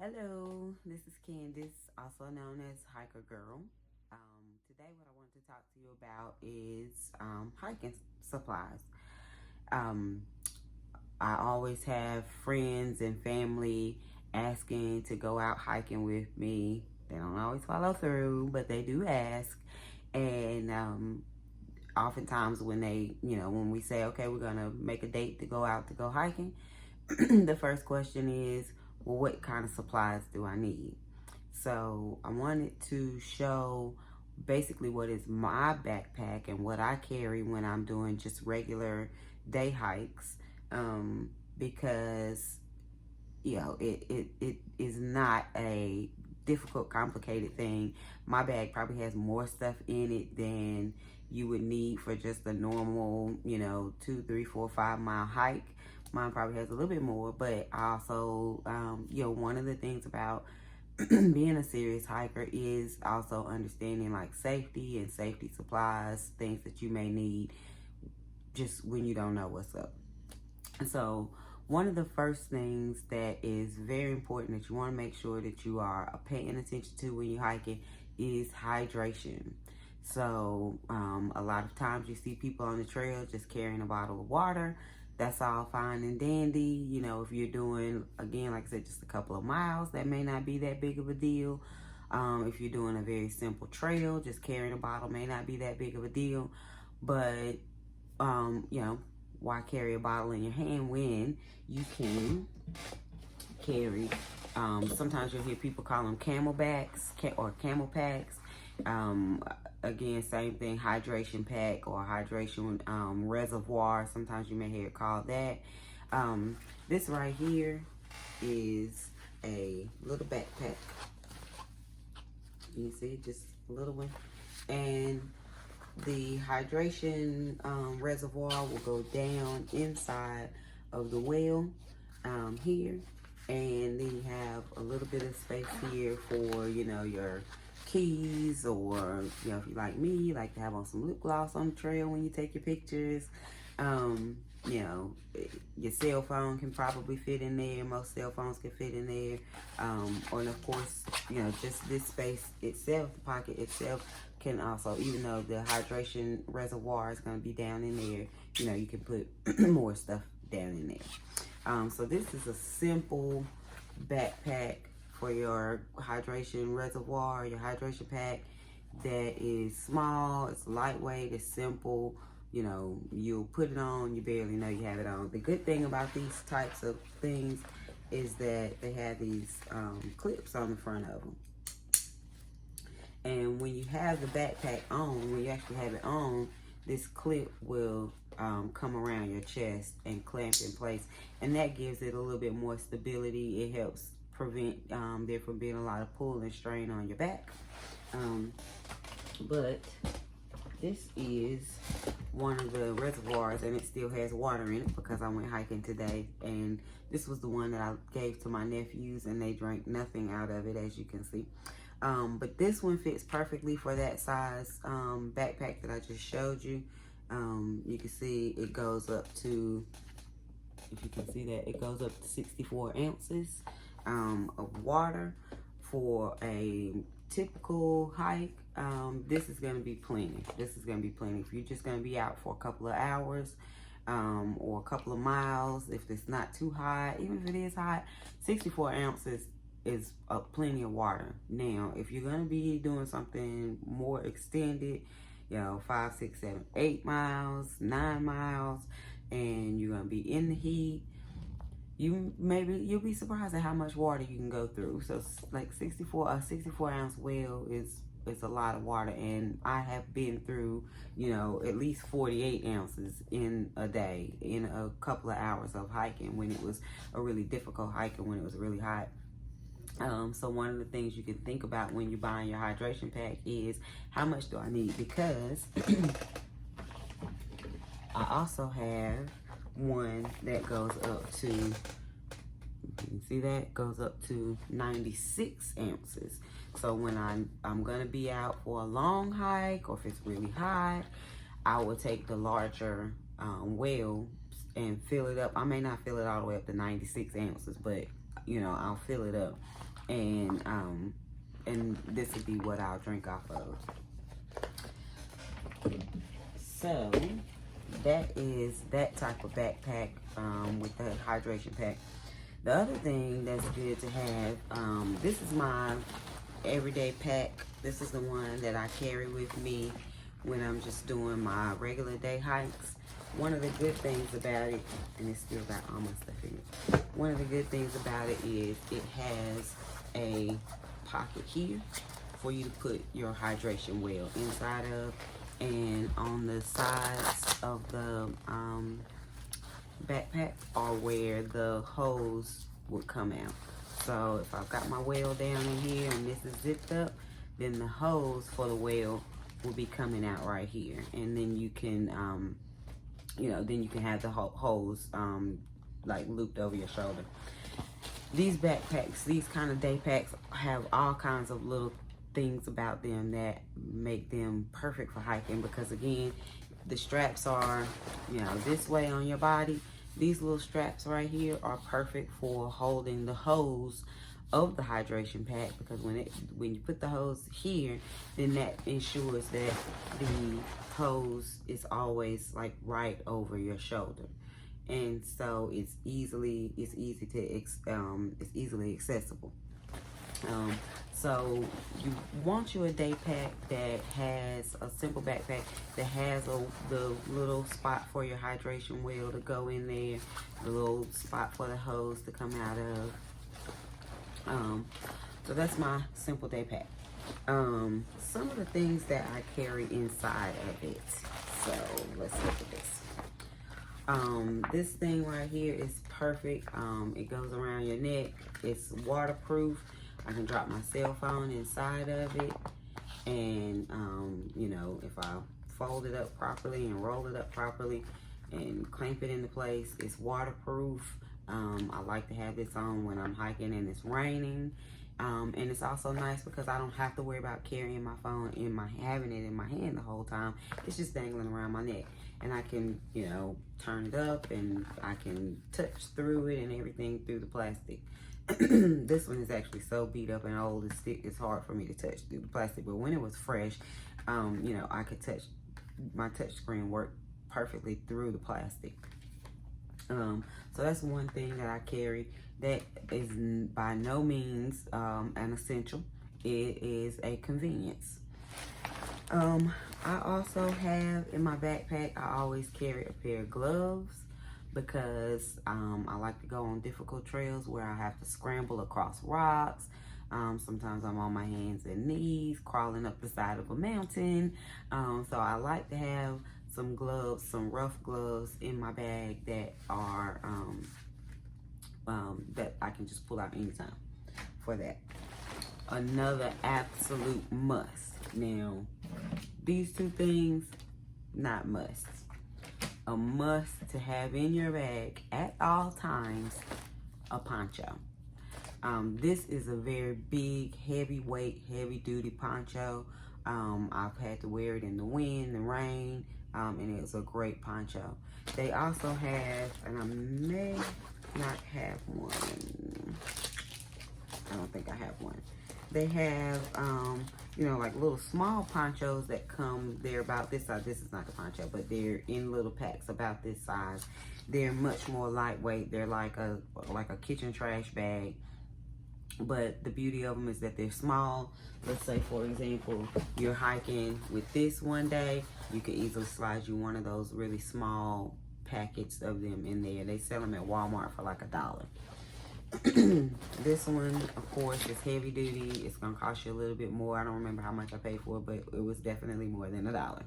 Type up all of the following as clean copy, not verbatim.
Hello, this is Candace, also known as Hiker Girl. Today, what I want to talk to you about is hiking supplies. Um, I always have friends and family asking to go out hiking with me. They don't always follow through, but they do ask. And oftentimes, when when we say, okay, we're going to make a date to go out to go hiking, the first question is, well, what kind of supplies do I need? So I wanted to show basically what is my backpack and what I carry when I'm doing just regular day hikes, because it is not a difficult, complicated thing. My bag probably has more stuff in it than you would need for just a normal, 2, 3, 4, 5 mile hike. Mine probably has a little bit more, but also, one of the things about being a serious hiker is also understanding like safety and safety supplies, things that you may need just when you don't know what's up. And so one of the first things that is very important that you want to make sure that you are paying attention to when you're hiking is hydration. So a lot of times you see people on the trail just carrying a bottle of water. That's all fine and dandy. If you're doing, again, like I said, just a couple of miles, that may not be that big of a deal. If you're doing a very simple trail, just carrying a bottle may not be that big of a deal. But, why carry a bottle in your hand when you can carry, sometimes you'll hear people call them camelbacks or camel packs. Again, same thing, hydration pack or hydration reservoir. Sometimes you may hear it called that. This right here is a little backpack. You can see, just a little one. And the hydration reservoir will go down inside of the well here. And then you have a little bit of space here for, your keys, or, if you like me, you like to have on some lip gloss on the trail when you take your pictures. Your cell phone can probably fit in there. Most cell phones can fit in there. And of course, just this space itself, the pocket itself, can also, even though the hydration reservoir is going to be down in there, you can put more stuff down in there. So this is a simple backpack for your hydration reservoir, your hydration pack, that is small, it's lightweight, it's simple. You'll put it on, you barely know you have it on. The good thing about these types of things is that they have these clips on the front of them. And when you have the backpack on, when you actually have it on, this clip will come around your chest and clamp in place. And that gives it a little bit more stability. It helps prevent there from being a lot of pull and strain on your back. But this is one of the reservoirs, and it still has water in it because I went hiking today. And this was the one that I gave to my nephews, and they drank nothing out of it, as you can see. But this one fits perfectly for that size backpack that I just showed you. You can see it goes up to, if you can see that, it goes up to 64 ounces of water. For a typical hike, this is going to be plenty. This is going to be plenty. If you're just going to be out for a couple of hours or a couple of miles, if it's not too hot, even if it is hot, 64 ounces is plenty of water. Now, if you're going to be doing something more extended, 5, 6, 7, 8 miles, 9 miles, and you're going to be in the heat, you'll be surprised at how much water you can go through. So like a 64 ounce well is a lot of water, and I have been through at least 48 ounces in a day, in a couple of hours of hiking, when it was a really difficult hike and when it was really hot. So one of the things you can think about when you're buying your hydration pack is, how much do I need? Because I also have one that goes up to, you can see that, goes up to 96 ounces. So when I'm gonna be out for a long hike, or if it's really hot, I will take the larger well and fill it up. I may not fill it all the way up to 96 ounces, but I'll fill it up. and this would be what I'll drink off of. So that is that type of backpack with the hydration pack. The other thing that's good to have, this is my everyday pack. This is the one that I carry with me when I'm just doing my regular day hikes. One of the good things about it, and it's still got all my stuff in it. One of the good things about it is it has a pocket here for you to put your hydration well inside of, and on the sides of the backpack are where the hose would come out. So if I've got my well down in here and this is zipped up, then the hose for the well will be coming out right here, and then you can then you can have the hose like looped over your shoulder. These backpacks, these kind of day packs, have all kinds of little things about them that make them perfect for hiking, because again, the straps are, this way on your body. These little straps right here are perfect for holding the hose of the hydration pack, because when you put the hose here, then that ensures that the hose is always like right over your shoulder, and so it's easily accessible. So you want you a day pack that has a simple backpack that has the little spot for your hydration well to go in there, the little spot for the hose to come out of. So that's my simple day pack. Some of the things that I carry inside of it. So let's look at this. This thing right here is perfect. It goes around your neck. It's waterproof. I can drop my cell phone inside of it, and if I fold it up properly and roll it up properly and clamp it into place, it's waterproof. I like to have this on when I'm hiking and it's raining, and it's also nice because I don't have to worry about carrying my phone having it in my hand the whole time. It's just dangling around my neck, and I can turn it up and I can touch through it and everything through the plastic. This one is actually so beat up and old, it's hard for me to touch through the plastic, but when it was fresh, I could touch, my touch screen worked perfectly through the plastic. So that's one thing that I carry that is by no means an essential. It is a convenience. I also have in my backpack, I always carry a pair of gloves, because I like to go on difficult trails where I have to scramble across rocks. Sometimes I'm on my hands and knees crawling up the side of a mountain. So I like to have some gloves, some rough gloves in my bag that are that I can just pull out anytime for that. Another absolute must. Now, these two things, not musts. A must to have in your bag at all times, a poncho. This is a very big, heavyweight, heavy-duty poncho. I've had to wear it in the wind, the rain, and it's a great poncho. They also have, and I may not have one. I don't think I have one. They have, like little small ponchos that come, they're about this size. This is not the poncho, but they're in little packs about this size. They're much more lightweight. They're like a kitchen trash bag. But the beauty of them is that they're small. Let's say, for example, you're hiking with this one day, you can easily slide you one of those really small packets of them in there. They sell them at Walmart for like $1. This one, of course, is heavy duty. It's gonna cost you a little bit more. I don't remember how much I paid for it, but it was definitely more than $1.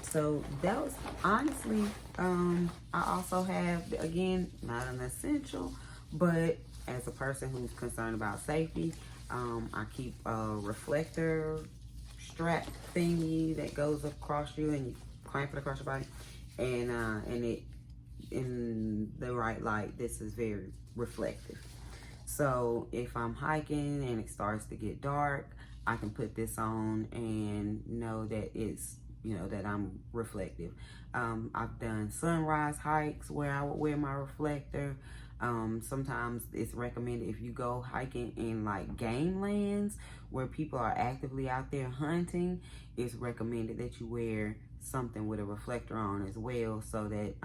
So that was honestly, I also have, again, not an essential, but as a person who's concerned about safety, I keep a reflector strap thingy that goes across you, and you clamp it across your body, and it, in the right light, this is very reflective. So if I'm hiking and it starts to get dark, I can put this on and know that it's, that I'm reflective. I've done sunrise hikes where I would wear my reflector. Sometimes it's recommended if you go hiking in like game lands where people are actively out there hunting, it's recommended that you wear something with a reflector on as well, so that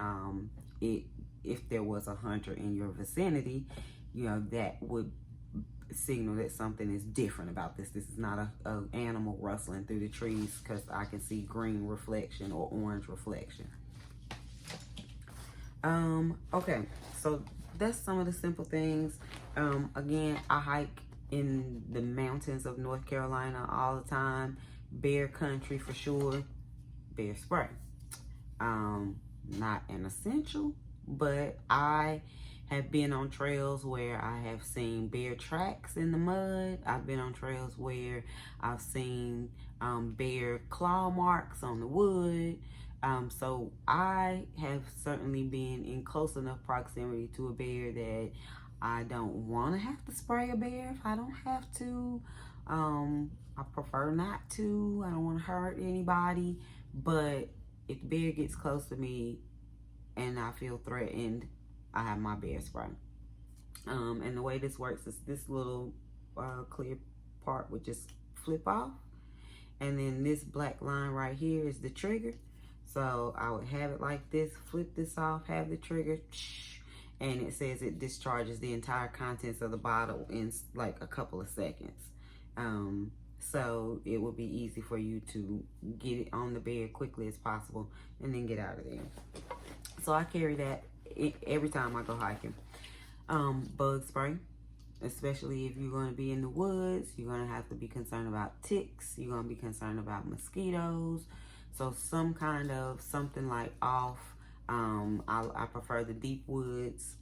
if there was a hunter in your vicinity, you know, that would signal that something is different about this. This is not a animal rustling through the trees, because I can see green reflection or orange reflection. Okay, so that's some of the simple things. Again, I hike in the mountains of North Carolina all the time. Bear country for sure. Bear spray. Not an essential, but I have been on trails where I have seen bear tracks in the mud. I've been on trails where I've seen bear claw marks on the wood. So I have certainly been in close enough proximity to a bear that I don't want to have to spray a bear if I don't have to. I prefer not to. I don't want to hurt anybody. But if the bear gets close to me and I feel threatened, I have my bear spray. And the way this works is this little clear part would just flip off. And then this black line right here is the trigger. So I would have it like this, flip this off, have the trigger, and it says it discharges the entire contents of the bottle in like a couple of seconds. So it will be easy for you to get it on the bear quickly as possible and then get out of there. So I carry that every time I go hiking. Bug spray, especially if you're going to be in the woods, you're going to have to be concerned about ticks. You're going to be concerned about mosquitoes. So some kind of something like off. I prefer the deep woods,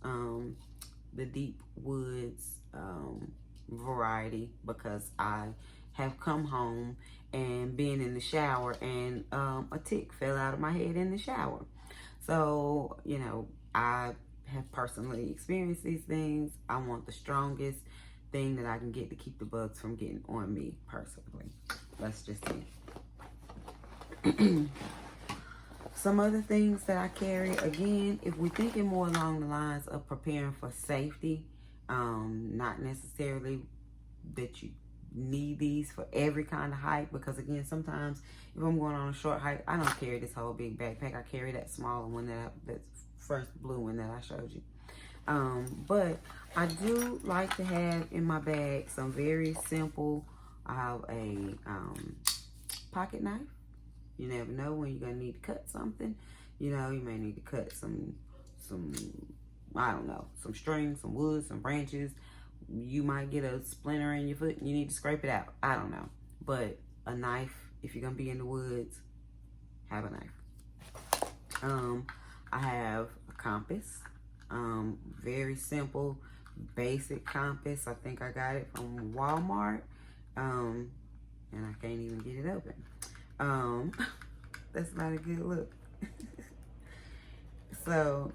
variety, because I have come home and been in the shower and a tick fell out of my head in the shower. So, you know, I have personally experienced these things. I want the strongest thing that I can get to keep the bugs from getting on me personally. Let's just see. Some other things that I carry, again, if we're thinking more along the lines of preparing for safety, not necessarily that you need these for every kind of hike, because again, sometimes if I'm going on a short hike, I don't carry this whole big backpack. I carry that smaller one, that first blue one that I showed you. But I do like to have in my bag some very simple. I have a pocket knife. You never know when you're gonna need to cut something. You know, you may need to cut some I don't know, some string, some wood, some branches. You might get a splinter in your foot and you need to scrape it out. I don't know. But a knife, if you're gonna be in the woods, have a knife. I have a compass. Very simple, basic compass. I think I got it from Walmart. And I can't even get it open. That's not a good look. So,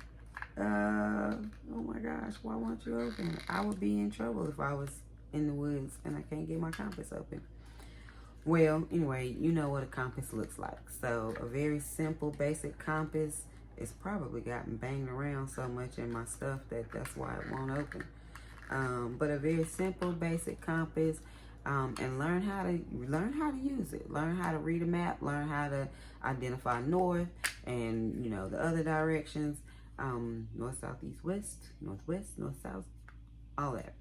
oh my gosh, why won't you open it? I would be in trouble if I was in the woods and I can't get my compass open. Well, anyway, you know what a compass looks like. So, a very simple, basic compass. It's probably gotten banged around so much in my stuff that that's why it won't open. But a very simple, basic compass. And learn how to use it. Learn how to read a map. Learn how to identify north and, you know, the other directions. North, south, east, west, northwest, north, south, all that.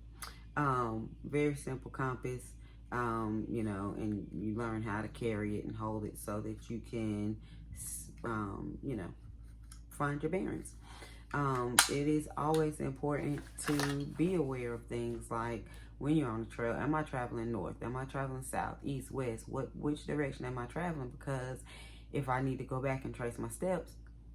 Very simple compass. You know, and you learn how to carry it and hold it so that you can, you know, find your bearings. It is always important to be aware of things like, when you're on the trail, am I traveling north? Am I traveling south, east, west? Which direction am I traveling? Because if I need to go back and trace my steps,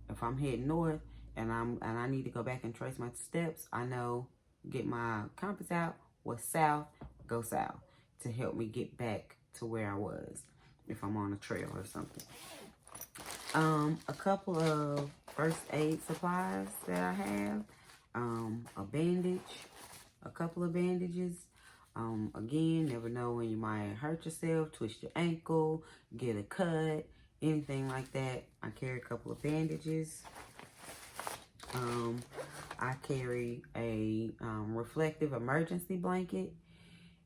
if I'm heading north and I need to go back and trace my steps, I know, get my compass out, what's south, go south to help me get back to where I was if I'm on a trail or something. A couple of first aid supplies that I have, a bandage, a couple of bandages. Again, never know when you might hurt yourself, twist your ankle, get a cut, anything like that. I carry a couple of bandages. I carry a reflective emergency blanket.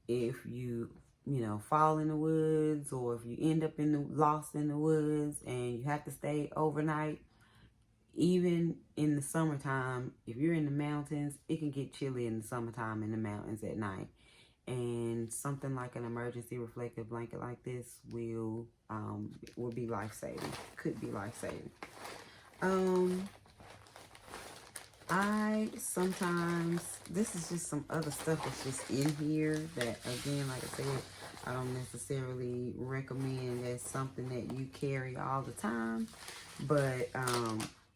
If you fall in the woods, or if you end up lost in the woods and you have to stay overnight, even in the summertime, if you're in the mountains, it can get chilly in the summertime in the mountains at night. And something like an emergency reflective blanket like this will be life-saving. Could be life-saving. I sometimes, this is just some other stuff that's just in here that, again, like I said, I don't necessarily recommend as something that you carry all the time. But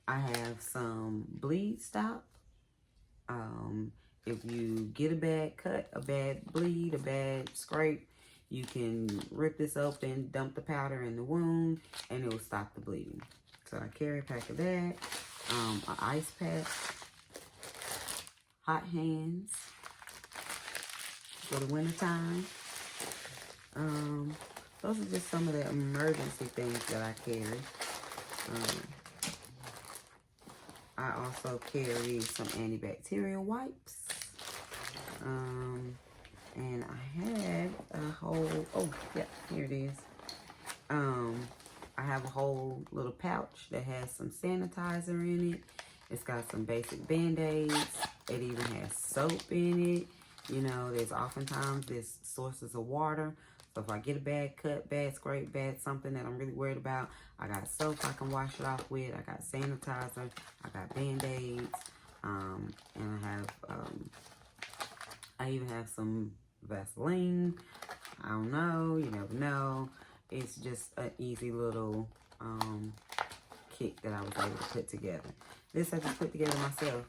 I have some bleed stop. If you get a bad cut, a bad bleed, a bad scrape, you can rip this open, dump the powder in the wound, and it will stop the bleeding. So I carry a pack of that. An ice pack. Hot hands for the wintertime. Those are just some of the emergency things that I carry. I also carry some antibacterial wipes. And I had a whole, oh, yeah, here it is. I have a whole little pouch that has some sanitizer in it. It's got some basic Band-Aids. It even has soap in it. You know, there's oftentimes there's sources of water. So if I get a bad cut, bad scrape, bad something that I'm really worried about, I got soap I can wash it off with. I got sanitizer. I got Band-Aids. And I have, I even have some Vaseline. I don't know. You never know. It's just an easy little kit that I was able to put together. This I just put together myself.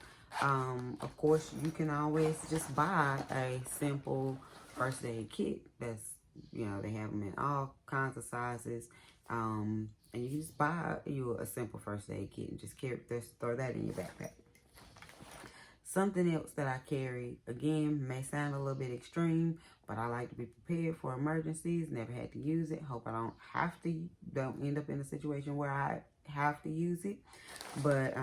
Of course, you can always just buy a simple first aid kit. That's, you know, they have them in all kinds of sizes. And you can just buy you a simple first aid kit and just throw that in your backpack. Something else that I carry, again, may sound a little bit extreme, but I like to be prepared for emergencies. Never had to use it. Hope I don't end up in a situation where I have to use it, but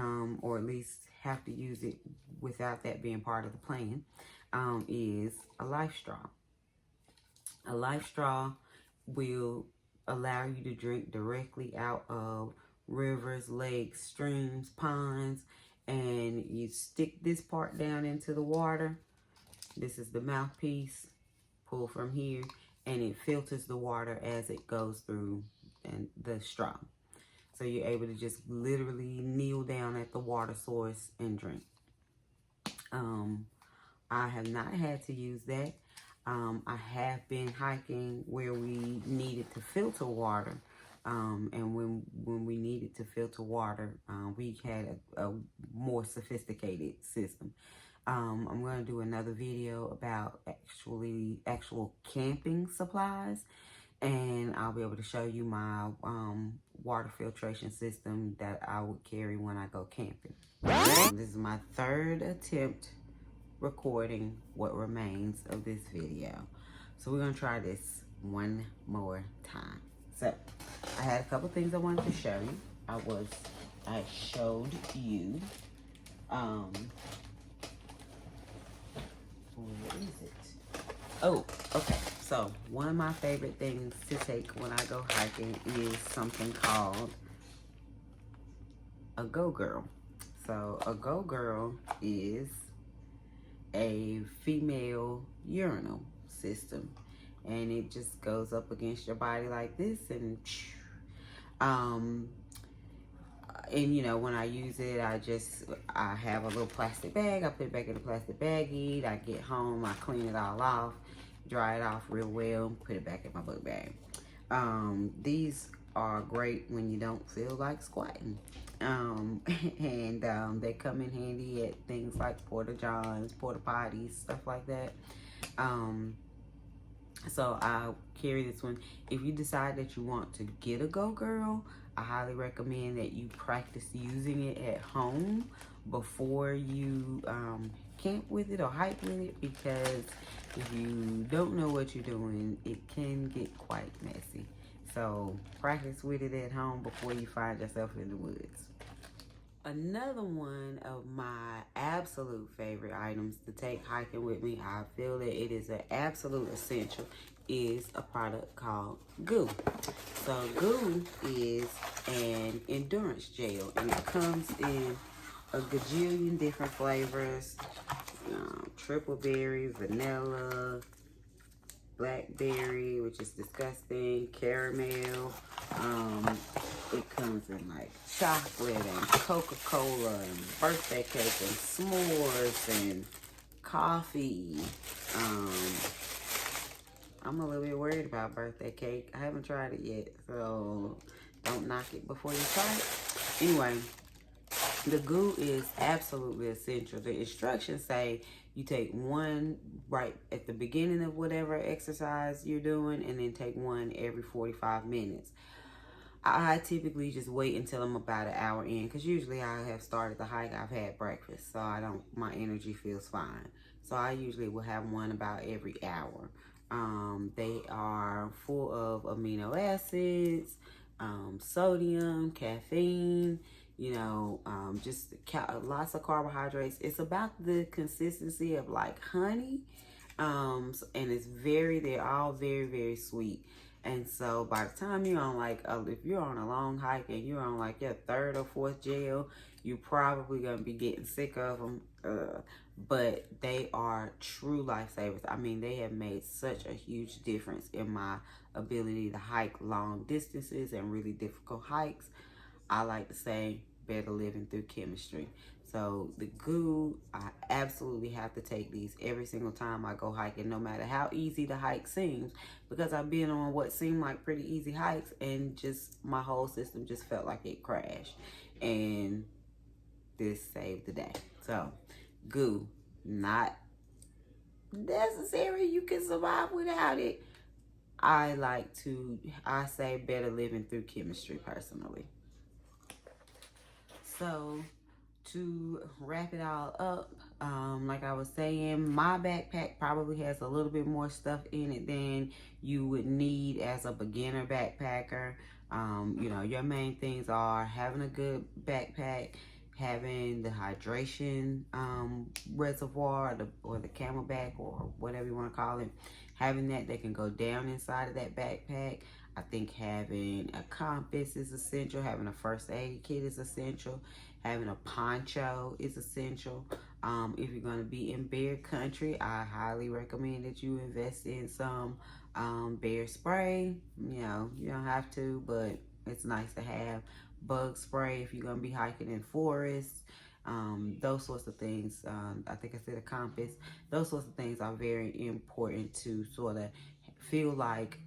or at least have to use it without that being part of the plan. Is a life straw. A life straw will allow you to drink directly out of rivers, lakes, streams, ponds, and you stick this part down into the water. This is the mouthpiece. Pull from here, and it filters the water as it goes through and the straw. So you're able to just literally kneel down at the water source and drink. I have not had to use that. I have been hiking where we needed to filter water. And when we needed to filter water, we had a more sophisticated system. I'm going to do another video about actual camping supplies, and I'll be able to show you my water filtration system that I would carry when I go camping. This is my third attempt recording what remains of this video. So we're going to try this one more time. So I had a couple things I wanted to show you. I showed you, where is it? Oh, okay. So one of my favorite things to take when I go hiking is something called a Go Girl. So a Go Girl is a female urinal system, and it just goes up against your body like this, and you know, when I use it, I have a little plastic bag. I put it back in the plastic baggie. I get home, I clean it all off, dry it off real well, put it back in my book bag. These are great when you don't feel like squatting. And they come in handy at things like porta johns, porta potties, stuff like that. So I'll carry this one. If you decide that you want to get a Go Girl, I highly recommend that you practice using it at home before you camp with it or hike with it, because if you don't know what you're doing, it can get quite messy. So practice with it at home before you find yourself in the woods. Another one of my absolute favorite items to take hiking with me, I feel that it is an absolute essential, is a product called goo. So goo is an endurance gel, and it comes in a gajillion different flavors. Triple berry, vanilla, blackberry, which is disgusting, caramel. It comes in like chocolate and Coca-Cola and birthday cake and s'mores and coffee. I'm a little bit worried about birthday cake. I haven't tried it yet, so don't knock it before you try it. Anyway, the goo is absolutely essential. The instructions say you take one right at the beginning of whatever exercise you're doing, and then take one every 45 minutes. I typically just wait until I'm about an hour in, because usually I have started the hike, I've had breakfast, so my energy feels fine. So I usually will have one about every hour. They are full of amino acids, sodium, caffeine, just lots of carbohydrates. It's about the consistency of like honey, and they're all very, very sweet. And so by the time you're on if you're on a long hike and you're on like your third or fourth gel, you're probably gonna be getting sick of them. But they are true lifesavers. I mean, they have made such a huge difference in my ability to hike long distances and really difficult hikes. I like to say better living through chemistry. So the goo, I absolutely have to take these every single time I go hiking, no matter how easy the hike seems, because I've been on what seemed like pretty easy hikes and just my whole system just felt like it crashed. And this saved the day. So goo, not necessary. You can survive without it. I say better living through chemistry personally. So to wrap it all up, like I was saying, my backpack probably has a little bit more stuff in it than you would need as a beginner backpacker. Your main things are having a good backpack, having the hydration reservoir, or the camelback, or whatever you want to call it, having that can go down inside of that backpack. I think having a compass is essential. Having a first aid kit is essential. Having a poncho is essential. If you're going to be in bear country, I highly recommend that you invest in some bear spray. You don't have to, but it's nice to have. Bug spray if you're going to be hiking in forests. Those sorts of things. I think I said a compass. Those sorts of things are very important to sort of feel like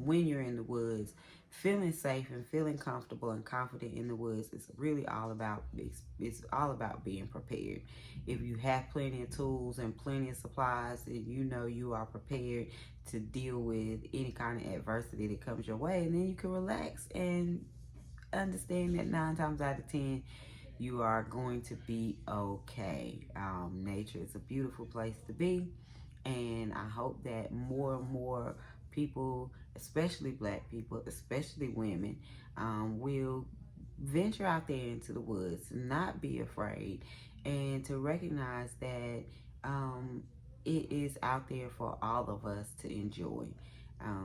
when you're in the woods, feeling safe and feeling comfortable and confident in the woods is really all about it's all about being prepared. If you have plenty of tools and plenty of supplies, and you are prepared to deal with any kind of adversity that comes your way, and then you can relax and understand that 9 times out of 10 you are going to be okay. Nature is a beautiful place to be, and I hope that more and more people, especially Black people, especially women, will venture out there into the woods, not be afraid, and to recognize that it is out there for all of us to enjoy.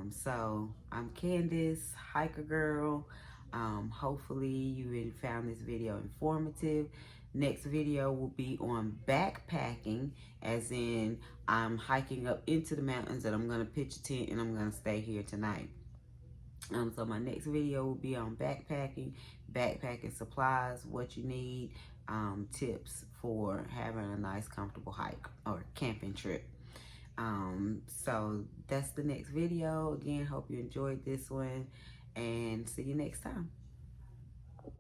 So I'm Candace, Hiker Girl. Hopefully you found this video informative. Next video will be on backpacking, as in I'm hiking up into the mountains and I'm going to pitch a tent and I'm going to stay here tonight. So my next video will be on backpacking supplies, what you need, tips for having a nice comfortable hike or camping trip. So that's the next video. Again, hope you enjoyed this one, and see you next time.